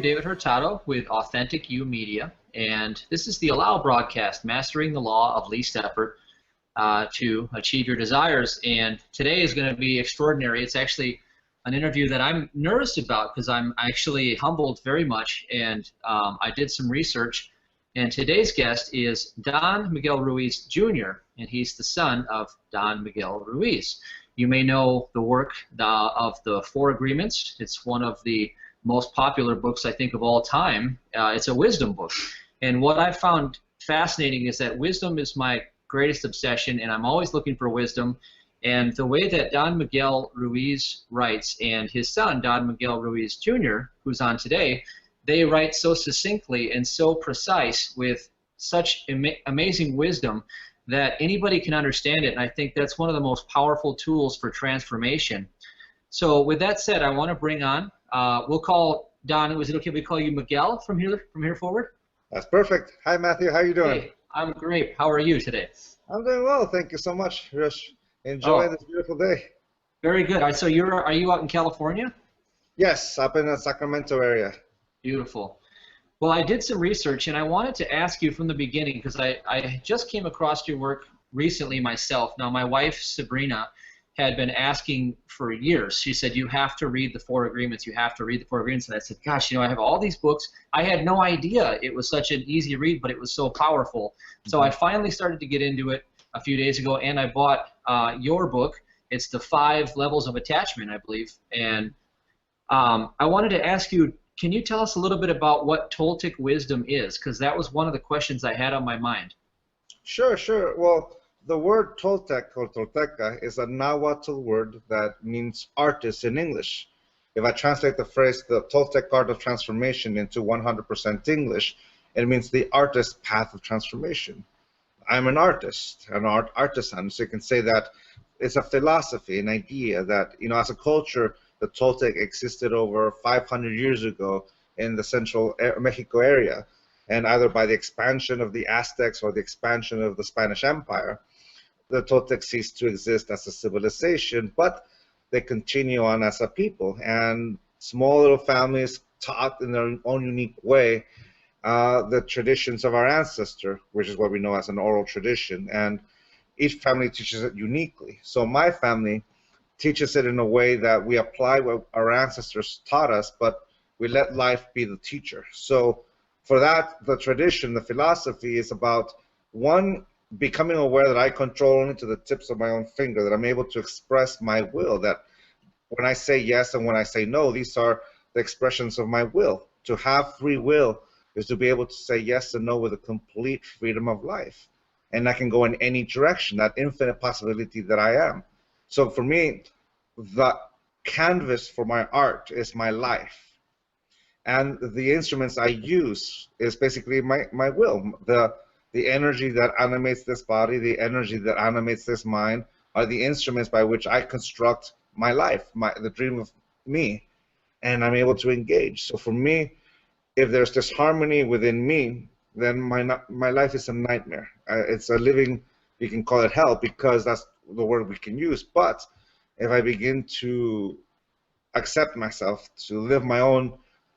David Hurtado with Authentic You Media, and this is the Allow broadcast, Mastering the Law of Least Effort to Achieve Your Desires. And today is going to be extraordinary. It's actually an interview that I'm nervous about because I'm actually humbled very much, and I did some research. And today's guest is Don Miguel Ruiz Jr., and he's the son of Don Miguel Ruiz. You may know the work of the Four Agreements. It's one of the most popular books, I think, of all time. It's a wisdom book. And what I found fascinating is that wisdom is my greatest obsession, and I'm always looking for wisdom. And the way that Don Miguel Ruiz writes, and his son, Don Miguel Ruiz Jr., who's on today, they write so succinctly and so precise with such amazing wisdom that anybody can understand it. And I think that's one of the most powerful tools for transformation. So with that said, I want to bring on, we'll call Don, is it okay if we call you Miguel from here forward? That's perfect. Hi, Matthew. How are you doing? Hey, I'm great. How are you today? I'm doing well. Thank you so much. Just enjoy this beautiful day. Very good. All right, so are you out in California? Yes, up in the Sacramento area. Beautiful. Well, I did some research, and I wanted to ask you from the beginning because I just came across your work recently myself. Now, my wife, Sabrina, had been asking for years. She said, you have to read the Four Agreements. You have to read the Four Agreements. And I said, gosh, I have all these books. I had no idea it was such an easy read, but it was so powerful. So I finally started to get into it a few days ago, and I bought your book. It's the 5 Levels of Attachment, I believe. And I wanted to ask you, can you tell us a little bit about what Toltec wisdom is? Because that was one of the questions I had on my mind. Sure. Well, the word Toltec or Tolteca is a Nahuatl word that means artist in English. If I translate the phrase, the Toltec art of transformation, into 100% English, it means the artist's path of transformation. I'm an artist, an artisan, so you can say that it's a philosophy, an idea that, as a culture, the Toltec existed over 500 years ago in the central Mexico area, and either by the expansion of the Aztecs or the expansion of the Spanish Empire, the Toltec ceased to exist as a civilization, but they continue on as a people, and small little families taught in their own unique way the traditions of our ancestor, which is what we know as an oral tradition, and each family teaches it uniquely. So my family teaches it in a way that we apply what our ancestors taught us, but we let life be the teacher. So for that, the tradition, the philosophy is about, one, becoming aware that I control only to the tips of my own finger, that I'm able to express my will, that when I say yes and when I say no, these are the expressions of my will. To have free will is to be able to say yes and no with a complete freedom of life. And I can go in any direction, that infinite possibility that I am. So for me, the canvas for my art is my life. And the instruments I use is basically my will. The energy that animates this body, the energy that animates this mind, are the instruments by which I construct my life, the dream of me, and I'm able to engage. So for me, if there's disharmony within me, then my life is a nightmare. It's a living, you can call it hell, because that's the word we can use. But if I begin to accept myself, to live my own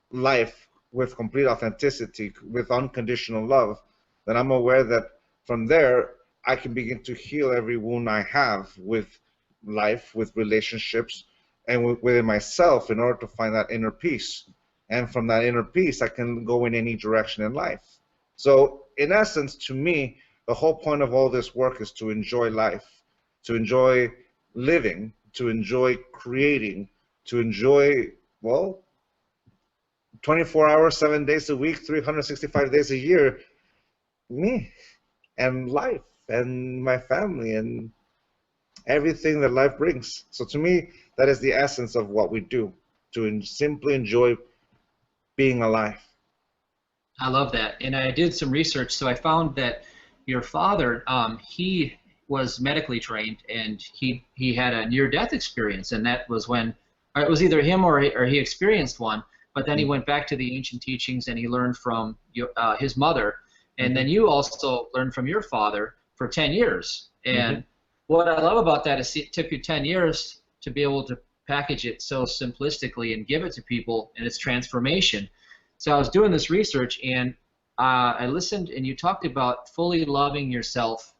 life with complete authenticity, with unconditional love, then I'm aware that from there I can begin to heal every wound I have with life, with relationships, and within myself, in order to find that inner peace. And from that inner peace, I can go in any direction in life. So in essence, to me, the whole point of all this work is to enjoy life, to enjoy living, to enjoy creating, to enjoy, well, 24 hours, 7 days a week, 365 days a year, me and life and my family and everything that life brings. So to me, that is the essence of what we do, to simply enjoy being alive. I love that. And I did some research, so I found that your father, he was medically trained, and he had a near-death experience, and that was when, or it was either him or he experienced one, but then he went back to the ancient teachings and he learned from his mother, and then you also learned from your father for 10 years. And what I love about that is it took you 10 years to be able to package it so simplistically and give it to people, and it's transformation. So I was doing this research, and I listened, and you talked about fully loving yourself.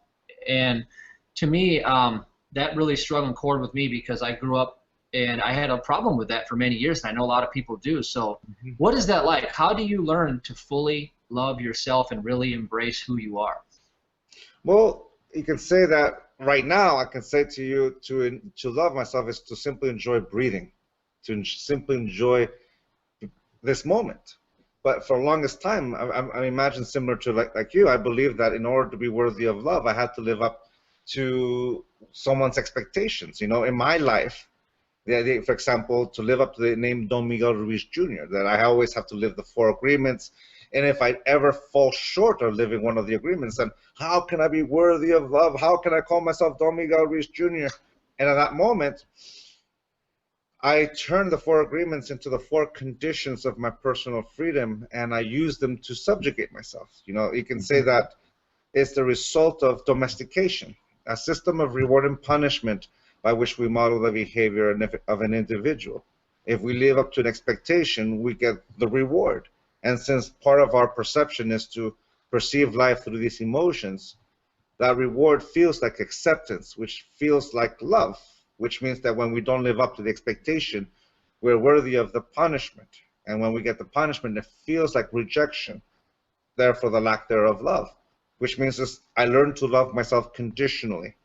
And to me, that really struck a chord with me because I grew up and I had a problem with that for many years, and I know a lot of people do. So what is that like? How do you learn to fully love yourself and really embrace who you are? Well, you can say that right now. I can say to you to love myself is to simply enjoy breathing, to simply enjoy this moment. But for the longest time, I imagine similar to like you, I believe that in order to be worthy of love, I had to live up to someone's expectations. You know, in my life, the idea, for example, to live up to the name Don Miguel Ruiz Jr., that I always have to live the 4 agreements. And if I ever fall short of living one of the agreements, then how can I be worthy of love? How can I call myself Don Miguel Ruiz Jr.? And at that moment, I turn the 4 agreements into the 4 conditions of my personal freedom, and I use them to subjugate myself. You know, you can say that it's the result of domestication, a system of reward and punishment by which we model the behavior of an individual. If we live up to an expectation, we get the reward. And since part of our perception is to perceive life through these emotions, that reward feels like acceptance, which feels like love, which means that when we don't live up to the expectation, we're worthy of the punishment. And when we get the punishment, it feels like rejection, therefore the lack thereof love, which means I learn to love myself conditionally.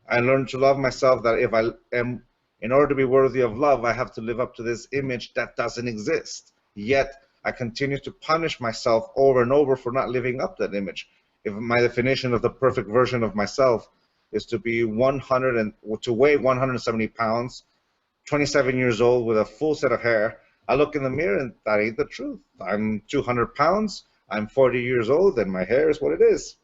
I learn to love myself that if I am, in order to be worthy of love, I have to live up to this image that doesn't exist. Yet I continue to punish myself over and over for not living up to that image. If my definition of the perfect version of myself is to be to weigh 170 pounds, 27 years old with a full set of hair, I look in the mirror and that ain't the truth. I'm 200 pounds, I'm 40 years old, and my hair is what it is.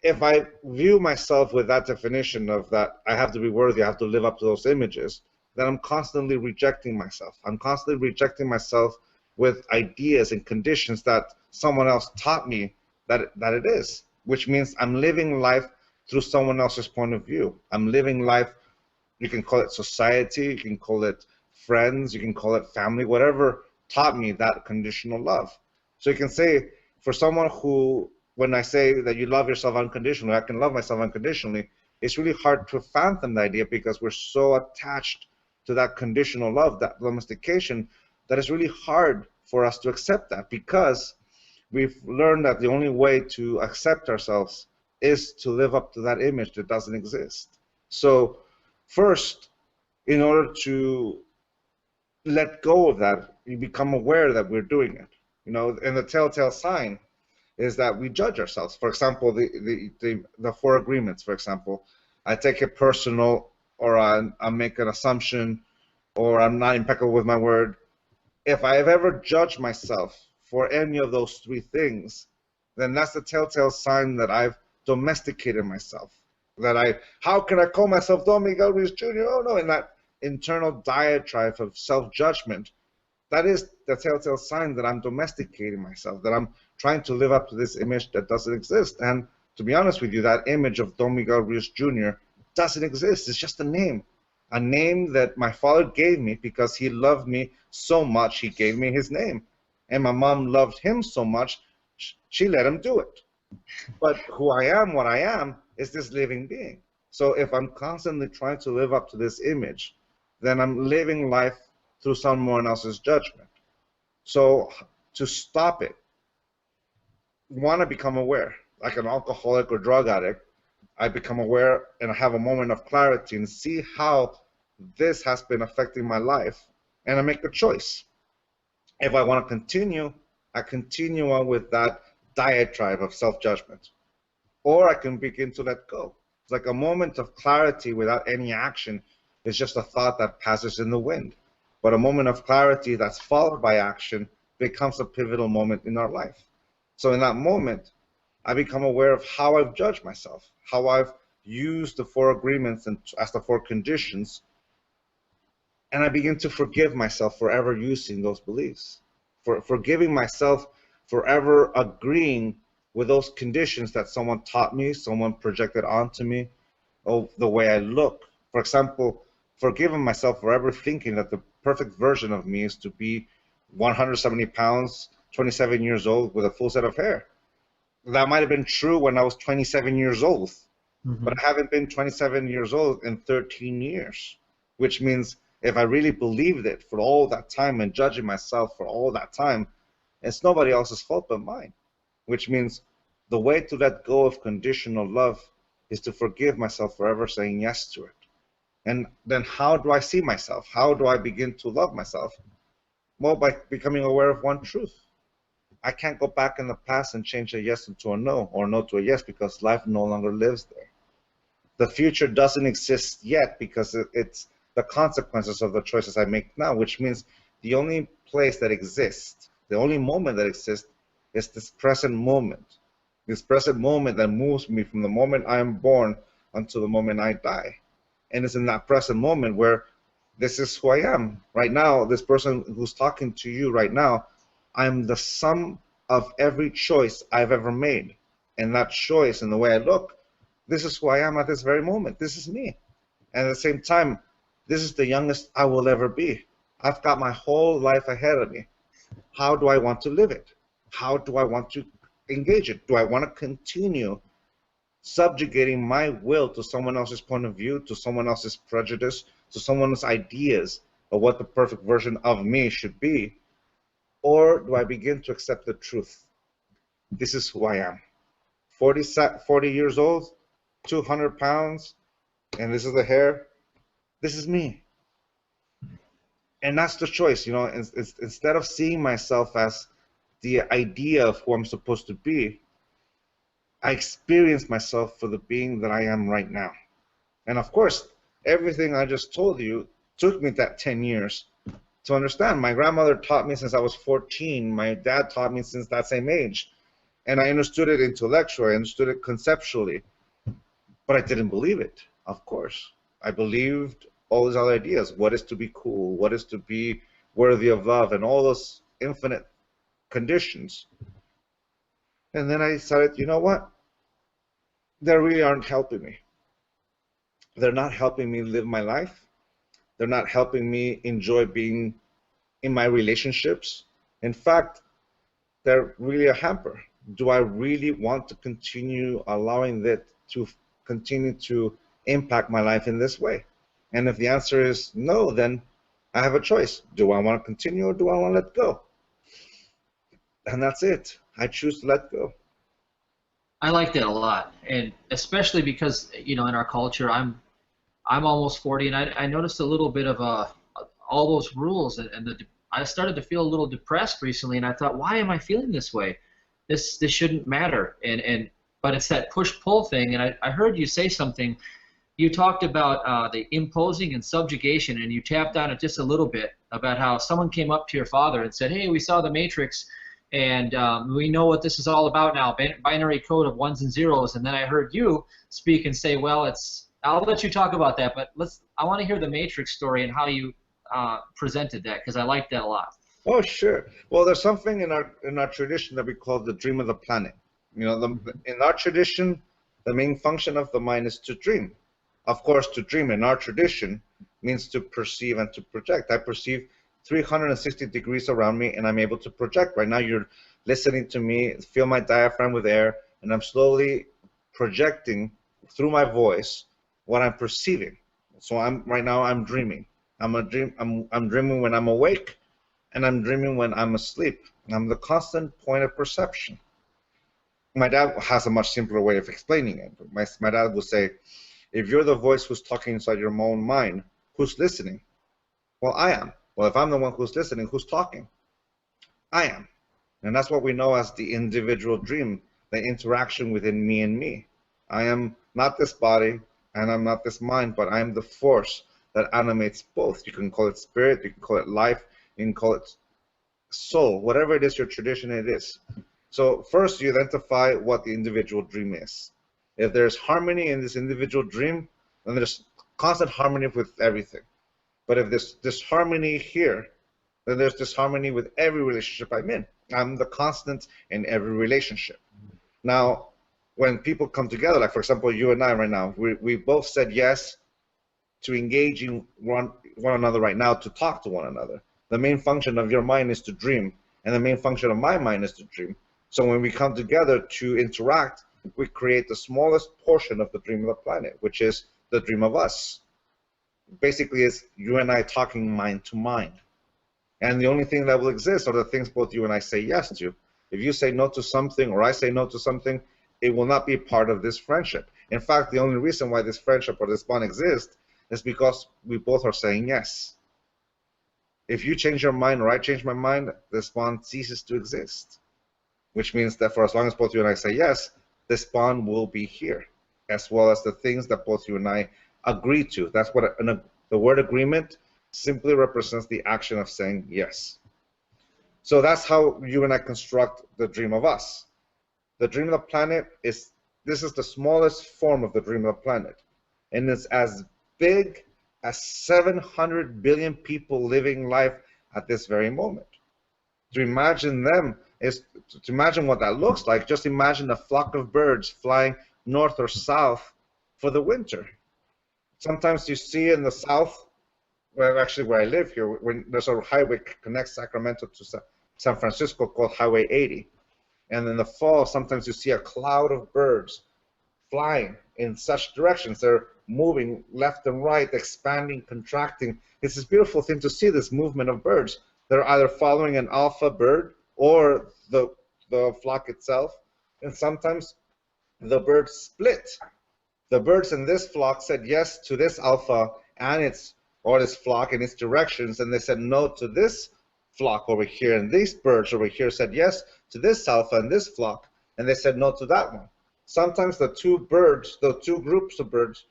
If I view myself with that definition of that I have to be worthy, I have to live up to those images, then I'm constantly rejecting myself. I'm constantly rejecting myself with ideas and conditions that someone else taught me that it is, which means I'm living life through someone else's point of view. I'm living life, you can call it society, you can call it friends, you can call it family, whatever taught me that conditional love. So you can say, for someone who, when I say that you love yourself unconditionally, I can love myself unconditionally, it's really hard to fathom the idea because we're so attached to that conditional love, that domestication, that it's really hard for us to accept that because we've learned that the only way to accept ourselves is to live up to that image that doesn't exist. So first, in order to let go of that, you become aware that we're doing it. You know, and the telltale sign is that we judge ourselves. For example, the 4 agreements, for example, I take it personal, or I make an assumption, or I'm not impeccable with my word. If I have ever judged myself for any of those 3 things, then that's the telltale sign that I've domesticated myself. How can I call myself Don Miguel Ruiz Jr.? Oh no, in that internal diatribe of self-judgment, that is the telltale sign that I'm domesticating myself, that I'm trying to live up to this image that doesn't exist. And to be honest with you, that image of Don Miguel Ruiz Jr. doesn't exist. It's just a name that my father gave me because he loved me so much, he gave me his name. And my mom loved him so much, she let him do it. But who I am, what I am, is this living being. So if I'm constantly trying to live up to this image, then I'm living life through someone else's judgment. So to stop it, want to become aware. Like an alcoholic or drug addict, I become aware and I have a moment of clarity and see how this has been affecting my life, and I make a choice. If I want to continue, I continue on with that diatribe of self-judgment, or I can begin to let go. It's like a moment of clarity without any action is just a thought that passes in the wind. But a moment of clarity that's followed by action becomes a pivotal moment in our life. So in that moment, I become aware of how I've judged myself, how I've used the 4 agreements and as the 4 conditions, and I begin to forgive myself for ever using those beliefs, for forgiving myself for ever agreeing with those conditions that someone taught me, someone projected onto me, of the way I look. For example, forgiving myself for ever thinking that the perfect version of me is to be 170 pounds, 27 years old with a full set of hair. That might have been true when I was 27 years old, but I haven't been 27 years old in 13 years, which means if I really believed it for all that time and judging myself for all that time, it's nobody else's fault but mine, which means the way to let go of conditional love is to forgive myself for ever saying yes to it. And then how do I see myself? How do I begin to love myself? Well, by becoming aware of one truth. I can't go back in the past and change a yes into a no, or no to a yes, because life no longer lives there. The future doesn't exist yet because it's the consequences of the choices I make now, which means the only place that exists, the only moment that exists, is this present moment. This present moment that moves me from the moment I am born until the moment I die. And it's in that present moment where this is who I am. Right now, this person who's talking to you right now, I'm the sum of every choice I've ever made. And that choice and the way I look, this is who I am at this very moment. This is me. And at the same time, this is the youngest I will ever be. I've got my whole life ahead of me. How do I want to live it? How do I want to engage it? Do I want to continue subjugating my will to someone else's point of view, to someone else's prejudice, to someone else's ideas of what the perfect version of me should be? Or do I begin to accept the truth? This is who I am. 40 years old, 200 pounds, and this is the hair. This is me. And that's the choice, you know. Instead of seeing myself as the idea of who I'm supposed to be, I experience myself for the being that I am right now. And of course, everything I just told you took me that 10 years to understand. My grandmother taught me since I was 14. My dad taught me since that same age. And I understood it intellectually. I understood it conceptually. But I didn't believe it, of course. I believed all these other ideas. What is to be cool? What is to be worthy of love? And all those infinite conditions. And then I decided, you know what? They really aren't helping me. They're not helping me live my life. They're not helping me enjoy being in my relationships. In fact, they're really a hamper. Do I really want to continue allowing that to continue to impact my life in this way? And if the answer is no, then I have a choice. Do I want to continue or do I want to let go? And that's it. I choose to let go. I like that a lot, and especially because, you know, in our culture, I'm almost 40, and I noticed a little bit of all those rules, and I started to feel a little depressed recently, and I thought, why am I feeling this way? This shouldn't matter, but it's that push-pull thing, and I heard you say something. You talked about the imposing and subjugation, and you tapped on it just a little bit about how someone came up to your father and said, hey, we saw the Matrix, and we know what this is all about now, binary code of ones and zeros. And then I heard you speak and say, well, I'll let you talk about that, but I want to hear the Matrix story and how you presented that, because I like that a lot. Oh, sure. Well, there's something in our tradition that we call the dream of the planet. You know, in our tradition, the main function of the mind is to dream. Of course, to dream in our tradition means to perceive and to project. I perceive 360 degrees around me, and I'm able to project. Right now, you're listening to me, fill my diaphragm with air, and I'm slowly projecting through my voice what I'm perceiving. So right now I'm dreaming. I'm dreaming when I'm awake, and I'm dreaming when I'm asleep. I'm the constant point of perception. My dad has a much simpler way of explaining it. My dad would say, if you're the voice who's talking inside your own mind, who's listening? Well, I am. Well, if I'm the one who's listening, who's talking? I am. And that's what we know as the individual dream, the interaction within me and me. I am not this body, and I'm not this mind, but I am the force that animates both. You can call it spirit, you can call it life, you can call it soul, whatever it is your tradition it is. So first you identify what the individual dream is. If there's harmony in this individual dream, then there's constant harmony with everything. But if there's disharmony here, then there's disharmony with every relationship I'm in. I'm the constant in every relationship. Now, when people come together, like for example, you and I right now, we both said yes to engaging one another right now, to talk to one another. The main function of your mind is to dream, and the main function of my mind is to dream. So when we come together to interact, we create the smallest portion of the dream of the planet, which is the dream of us. Basically, it's you and I talking mind to mind. And the only thing that will exist are the things both you and I say yes to. If you say no to something or I say no to something, it will not be part of this friendship. In fact, the only reason why this friendship or this bond exists is because we both are saying yes. If you change your mind or I change my mind, this bond ceases to exist. Which means that for as long as both you and I say yes, this bond will be here, as well as the things that both you and I agree to. That's what the word agreement simply represents the action of saying yes. So that's how you and I construct the dream of us. The dream of the planet is the smallest form of the dream of the planet. And it's as big as 700 billion people living life at this very moment. To imagine them is to imagine what that looks like. Just imagine a flock of birds flying north or south for the winter. Sometimes you see in the south, well, actually where I live here, when there's a highway that connects Sacramento to San Francisco called Highway 80. And in the fall, sometimes you see a cloud of birds flying in such directions. They're moving left and right, expanding, contracting. It's this beautiful thing to see this movement of birds. They're either following an alpha bird or the flock itself. And sometimes the birds split. The birds in this flock said yes to this alpha and this flock and its directions, and they said no to this flock over here, and these birds over here said yes to this alpha and this flock, and they said no to that one. Sometimes the two groups of birds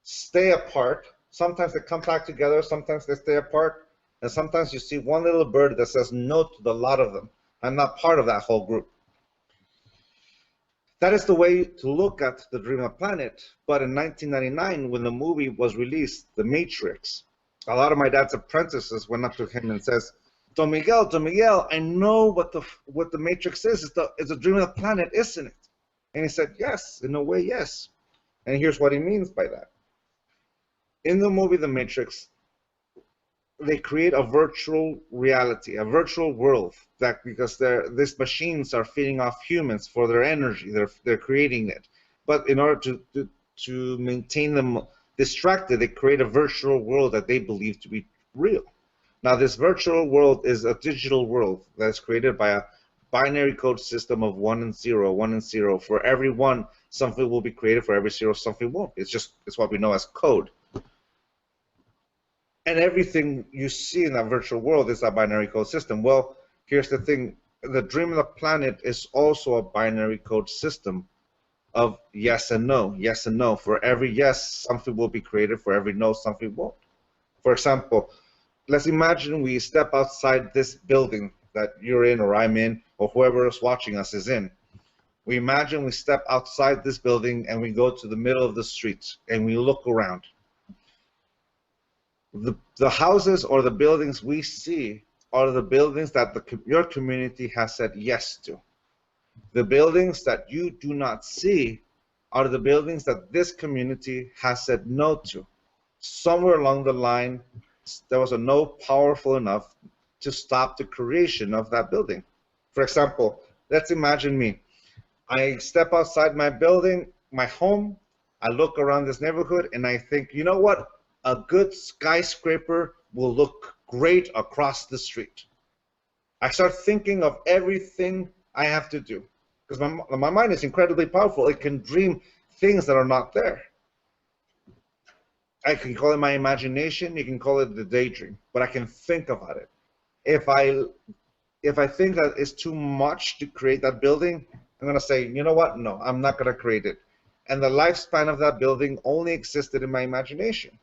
stay apart. Sometimes they come back together, sometimes they stay apart, and sometimes you see one little bird that says no to the lot of them. I'm not part of that whole group. That is the way to look at the dream of planet. But in 1999, when the movie was released, The Matrix, a lot of my dad's apprentices went up to him and says, Don Miguel, I know what the Matrix is. It's a dream of the planet, isn't it? And he said, yes, in a way, yes. And here's what he means by that. In the movie The Matrix, they create a virtual reality, a virtual world, that because these machines are feeding off humans for their energy. They're creating it. But in order to maintain them distracted, they create a virtual world that they believe to be real. Now, this virtual world is a digital world that's created by a binary code system of 1 and 0, 1 and 0. For every 1, something will be created. For every 0, something won't. It's what we know as code. And everything you see in that virtual world is a binary code system. Well, here's the thing. The dream of the planet is also a binary code system of yes and no, yes and no. For every yes, something will be created. For every no, something won't. For example, let's imagine we step outside this building that you're in or I'm in or whoever is watching us is in. We imagine we step outside this building and we go to the middle of the street and we look around. The houses or the buildings we see are the buildings that your community has said yes to. The buildings that you do not see are the buildings that this community has said no to. Somewhere along the line, there was a no powerful enough to stop the creation of that building. For example, let's imagine me. I step outside my building, my home, I look around this neighborhood, and I think, you know what? A good skyscraper will look great across the street. I start thinking of everything I have to do. Because my mind is incredibly powerful. It can dream things that are not there. I can call it my imagination. You can call it the daydream. But I can think about it. If I think that it's too much to create that building, I'm going to say, you know what? No, I'm not going to create it. And the lifespan of that building only existed in my imagination.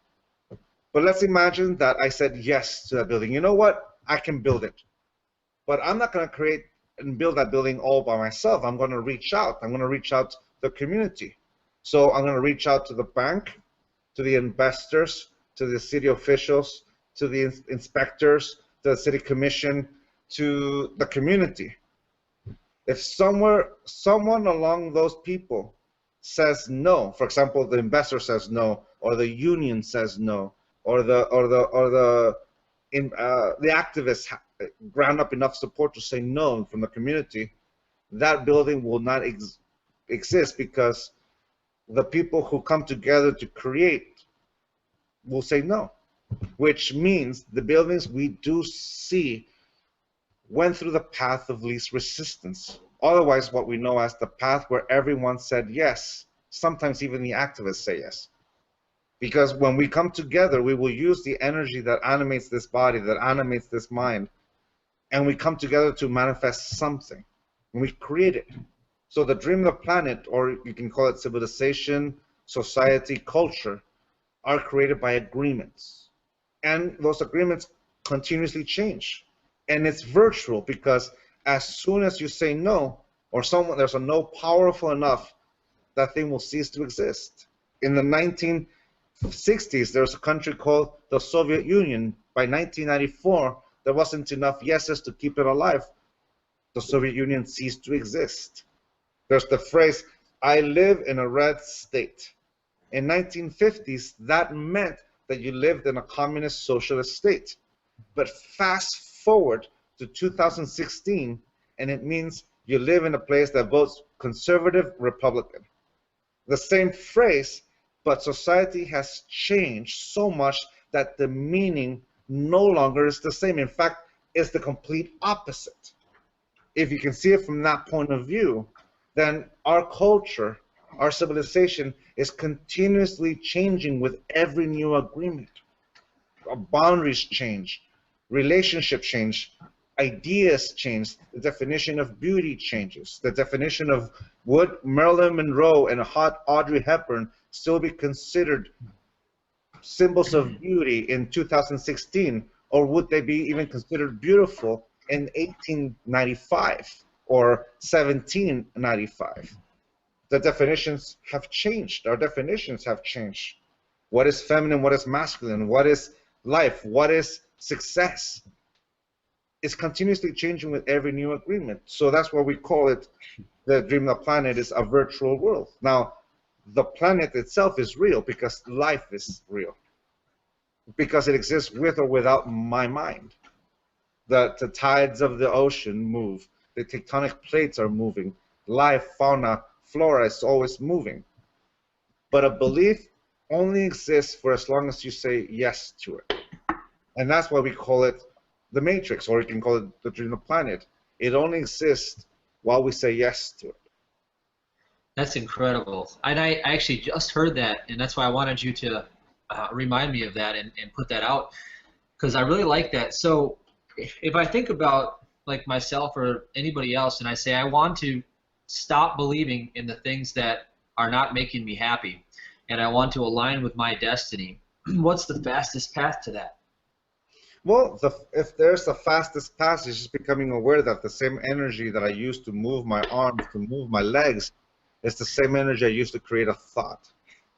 But let's imagine that I said yes to that building. You know what? I can build it. But I'm not going to create and build that building all by myself. I'm going to reach out. I'm going to reach out to the community. So I'm going to reach out to the bank, to the investors, to the city officials, to the inspectors, to the city commission, to the community. If someone along those people says no, for example, the investor says no, or the union says no, or the the activists ground up enough support to say no from the community, that building will not exist, because the people who come together to create will say no, which means the buildings we do see went through the path of least resistance. Otherwise, what we know as the path where everyone said yes, sometimes even the activists say yes. Because when we come together, we will use the energy that animates this body, that animates this mind, and we come together to manifest something. And we create it. So the dream of the planet, or you can call it civilization, society, culture, are created by agreements. And those agreements continuously change. And it's virtual, because as soon as you say no, or there's a no powerful enough, that thing will cease to exist. In the 1960s, there was a country called the Soviet Union. By 1994, there wasn't enough yeses to keep it alive. The Soviet Union ceased to exist. There's the phrase, I live in a red state. In 1950s, that meant that you lived in a communist socialist state. But fast forward to 2016, and it means you live in a place that votes conservative Republican. The same phrase, but society has changed so much that the meaning no longer is the same. In fact, it's the complete opposite. If you can see it from that point of view, then our culture, our civilization is continuously changing with every new agreement. Our boundaries change, relationships change, ideas change, the definition of beauty changes. The definition of would Marilyn Monroe and a hot Audrey Hepburn still be considered symbols of beauty in 2016, or would they be even considered beautiful in 1895 or 1795? The definitions have changed. Our definitions have changed. What is feminine? What is masculine? What is life? What is success? It's continuously changing with every new agreement. So that's why we call it the dream of the planet is a virtual world. Now, the planet itself is real because life is real, because it exists with or without my mind. The tides of the ocean move. The tectonic plates are moving. Life, fauna, flora is always moving. But a belief only exists for as long as you say yes to it. And that's why we call it the matrix, or you can call it the dream of the planet. It only exists while we say yes to it. That's incredible. And I actually just heard that, and that's why I wanted you to remind me of that and put that out, because I really like that. So if I think about like myself or anybody else, and I say I want to stop believing in the things that are not making me happy, and I want to align with my destiny, what's the fastest path to that? Well, if there's the fastest path, it's just becoming aware that the same energy that I use to move my arms, to move my legs, is the same energy I use to create a thought.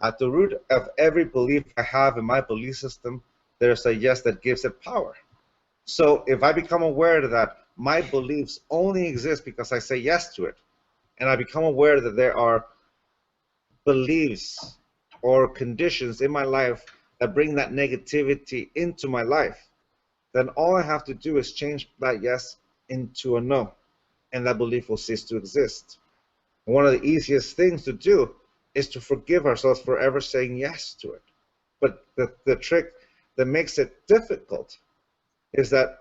At the root of every belief I have in my belief system, there's a yes that gives it power. So if I become aware that my beliefs only exist because I say yes to it, and I become aware that there are beliefs or conditions in my life that bring that negativity into my life, then all I have to do is change that yes into a no, and that belief will cease to exist. One of the easiest things to do is to forgive ourselves for ever saying yes to it. But the trick that makes it difficult is that,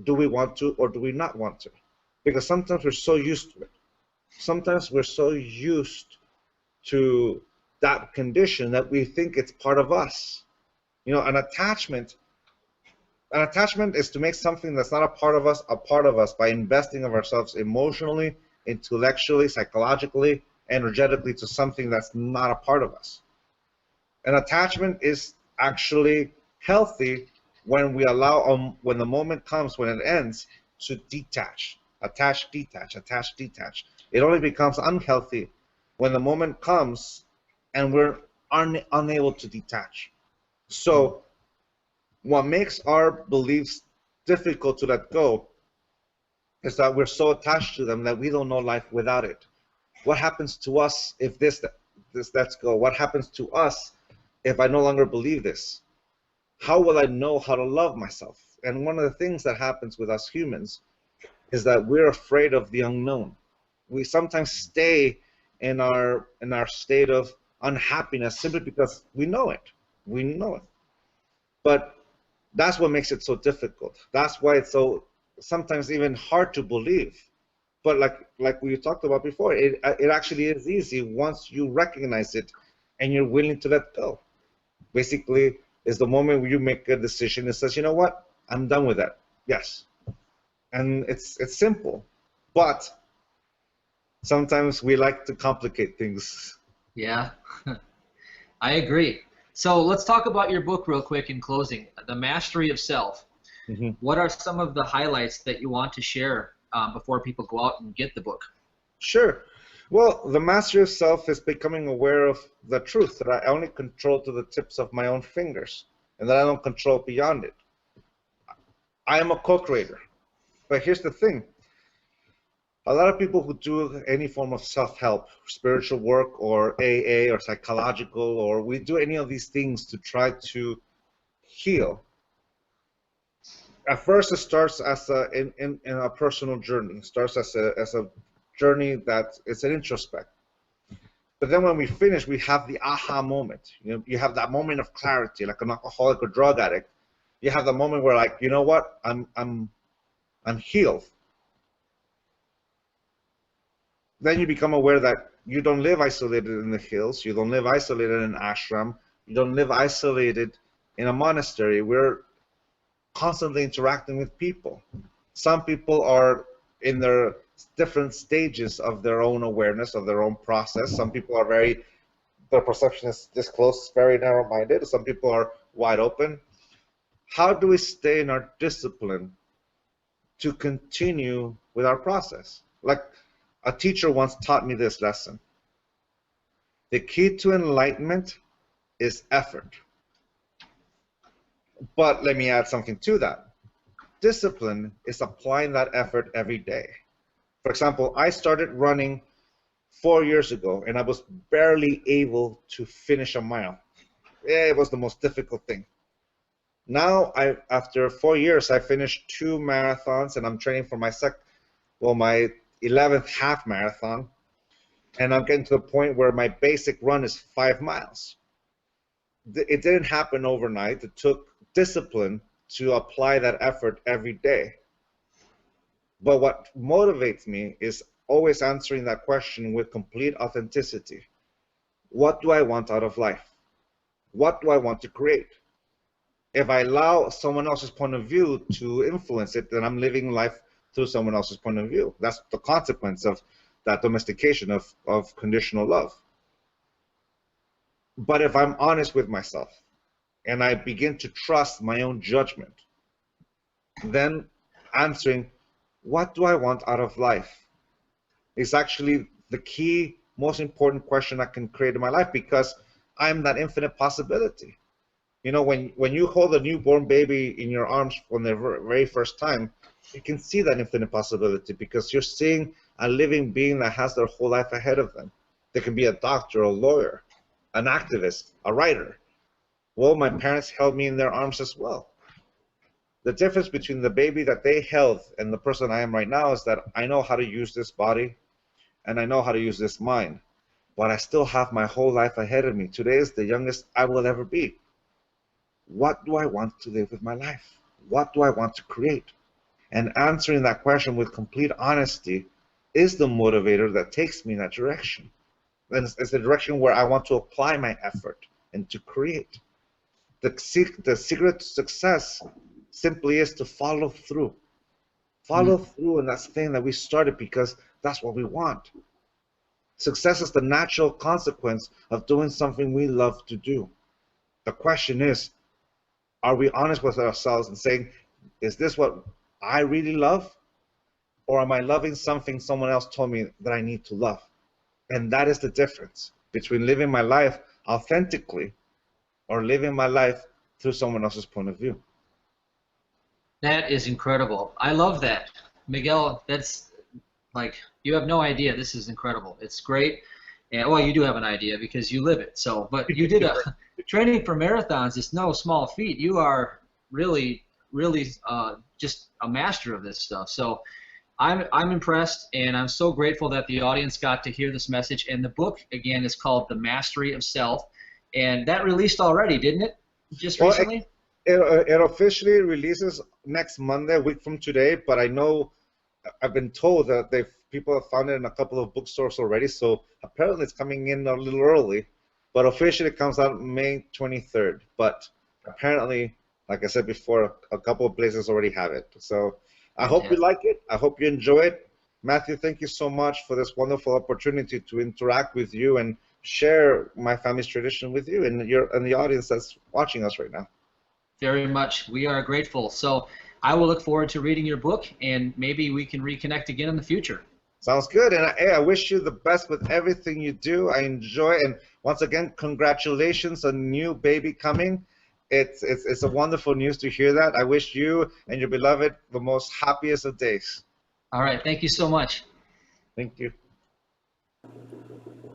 do we want to or do we not want to? Because sometimes we're so used to it. Sometimes we're so used to that condition that we think it's part of us. You know, an attachment is to make something that's not a part of us by investing of ourselves emotionally, intellectually, psychologically, energetically to something that's not a part of us. An attachment is actually healthy when we allow, when the moment comes, when it ends, to detach. Attach, detach, attach, detach. It only becomes unhealthy when the moment comes and we're unable to detach. So what makes our beliefs difficult to let go is that we're so attached to them that we don't know life without it. What happens to us if this lets go? What happens to us if I no longer believe this? How will I know how to love myself and one of the things that happens with us humans is that we're afraid of the unknown. We sometimes stay in our state of unhappiness simply because we know it. We know it. But that's what makes it so difficult. That's why it's so sometimes even hard to believe. But like we talked about before, it actually is easy once you recognize it and you're willing to let go. Basically, is the moment where you make a decision that says, you know what, I'm done with that. Yes. And it's simple, but sometimes we like to complicate things. Yeah, I agree. So let's talk about your book real quick in closing, The Mastery of Self. Mm-hmm. What are some of the highlights that you want to share before people go out and get the book? Sure. Well, the mastery of self is becoming aware of the truth that I only control to the tips of my own fingers and that I don't control beyond it. I am a co-creator. But here's the thing. A lot of people who do any form of self-help, spiritual work or AA or psychological, or we do any of these things to try to heal. At first, it starts as in a personal journey. It starts as a journey that it's an introspect. But then when we finish, we have the aha moment. You have that moment of clarity, like an alcoholic or drug addict. You have the moment where, like, you know what, I'm healed. Then you become aware that you don't live isolated in the hills. You don't live isolated in an ashram. You don't live isolated in a monastery. We're constantly interacting with people. Some people are in their different stages of their own awareness, of their own process. Some people are their perception is this close, very narrow-minded. Some people are wide open. How do we stay in our discipline to continue with our process? Like a teacher once taught me this lesson. The key to enlightenment is effort. But let me add something to that. Discipline is applying that effort every day. For example, I started running 4 years ago, and I was barely able to finish a mile. It was the most difficult thing. Now, after 4 years, I finished 2 marathons, and I'm training for my 11th half marathon, and I'm getting to the point where my basic run is 5 miles. It didn't happen overnight. It took discipline to apply that effort every day. But what motivates me is always answering that question with complete authenticity. What do I want out of life? What do I want to create? If I allow someone else's point of view to influence it, then I'm living life through someone else's point of view. That's the consequence of that domestication of conditional love. But if I'm honest with myself and I begin to trust my own judgment, then answering, what do I want out of life, is actually the key, most important question I can create in my life, because I'm that infinite possibility. You know, when you hold a newborn baby in your arms for the very first time, you can see that infinite possibility because you're seeing a living being that has their whole life ahead of them. They can be a doctor, a lawyer, an activist, a writer. Well, my parents held me in their arms as well. The difference between the baby that they held and the person I am right now is that I know how to use this body and I know how to use this mind, but I still have my whole life ahead of me. Today is the youngest I will ever be. What do I want to live with my life? What do I want to create? And answering that question with complete honesty is the motivator that takes me in that direction. And it's the direction where I want to apply my effort and to create. The secret to success simply is to follow through. Follow through in that thing that we started because that's what we want. Success is the natural consequence of doing something we love to do. The question is, are we honest with ourselves and saying, is this what I really love? Or am I loving something someone else told me that I need to love? And that is the difference between living my life authentically or living my life through someone else's point of view. That is incredible. I love that. Miguel, that's like, you have no idea. This is incredible. It's great. And well, you do have an idea because you live it. So, but you did training for marathons is no small feat. You are really really just a master of this stuff. So I'm impressed, and I'm so grateful that the audience got to hear this message. And the book, again, is called The Mastery of Self. And that released already, didn't it? Just recently? It officially releases next Monday, a week from today, but I know I've been told that people have found it in a couple of bookstores already, so apparently it's coming in a little early. But officially it comes out May 23rd. But apparently, like I said before, a couple of places already have it. So I hope you like it. I hope you enjoy it. Matthew, thank you so much for this wonderful opportunity to interact with you and share my family's tradition with you and the audience that's watching us right now. Very much. We are grateful. So I will look forward to reading your book, and maybe we can reconnect again in the future. Sounds good. And I wish you the best with everything you do. I enjoy, and once again, congratulations on new baby coming. It's a wonderful news to hear that. I wish you and your beloved the most happiest of days. All right. Thank you so much. Thank you.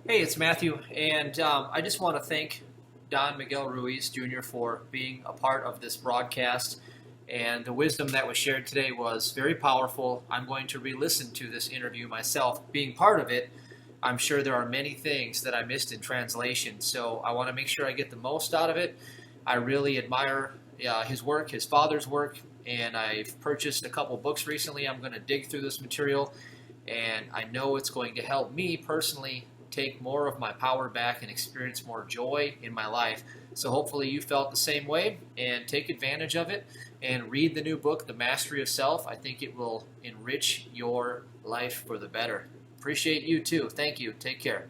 Hey, it's Matthew, and I just want to thank Don Miguel Ruiz Jr. for being a part of this broadcast, and the wisdom that was shared today was very powerful. I'm going to re-listen to this interview myself. Being part of it, I'm sure there are many things that I missed in translation, so I want to make sure I get the most out of it. I really admire his work, his father's work, and I've purchased a couple books recently. I'm going to dig through this material, and I know it's going to help me personally take more of my power back and experience more joy in my life. So hopefully you felt the same way, and take advantage of it and read the new book, The Mastery of Self. I think it will enrich your life for the better. Appreciate you too. Thank you. Take care.